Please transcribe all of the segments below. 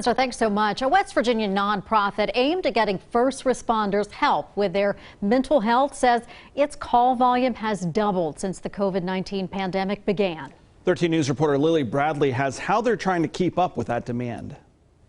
So thanks so much. A West Virginia nonprofit aimed at getting first responders help with their mental health says its call volume has doubled since the COVID-19 pandemic began. 13 News reporter Lily Bradley has how they're trying to keep up with that demand.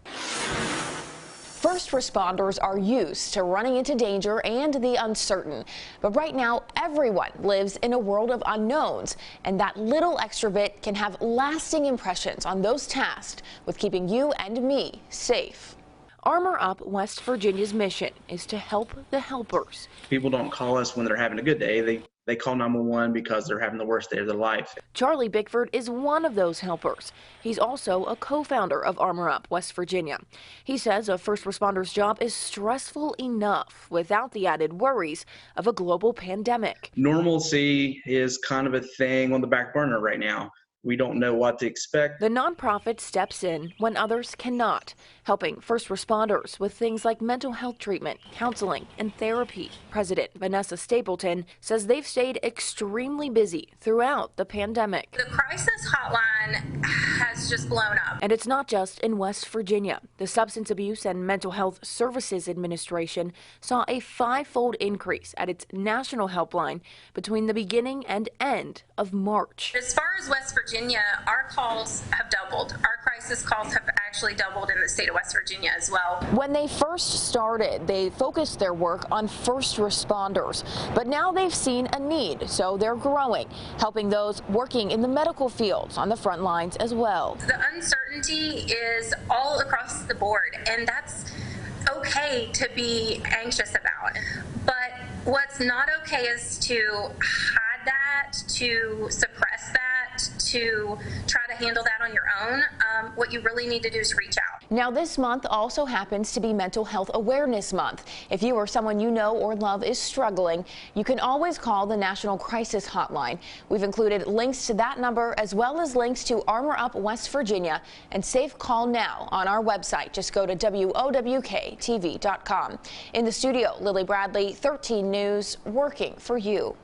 First responders are used to running into danger and the uncertain. But right now, everyone lives in a world of unknowns, and that little extra bit can have lasting impressions on those tasked with keeping you and me safe. Armor Up West Virginia's mission is to help the helpers. People don't call us when they're having a good day. They call 911 because they're having the worst day of their life. Charlie Bickford is one of those helpers. He's also a co-founder of Armor Up West Virginia. He says a first responder's job is stressful enough without the added worries of a global pandemic. Normalcy is kind of a thing on the back burner right now. We don't know what to expect. The nonprofit steps in when others cannot, helping first responders with things like mental health treatment, counseling, and therapy. President Vanessa Stapleton says they've stayed extremely busy throughout the pandemic. The crisis hotline has just blown up. And it's not just in West Virginia. The Substance Abuse and Mental Health Services Administration saw a 5-fold increase at its national helpline between the beginning and end of March. As far as West Virginia, our calls have doubled. Our crisis calls have actually doubled in the state of West Virginia as well. When they first started, they focused their work on first responders, but now they've seen a need, so they're growing, helping those working in the medical fields on the front lines as well. The uncertainty is all across the board, and that's okay to be anxious about. But what's not okay is to hide that, to suppress that, to try to handle that on your own. What you really need to do is reach out. Now, this month also happens to be Mental Health Awareness Month. If you or someone you know or love is struggling, you can always call the National Crisis Hotline. We've included links to that number as well as links to Armor Up West Virginia and Safe Call Now on our website. Just go to WOWKTV.com. In the studio, Lily Bradley, 13 News, working for you.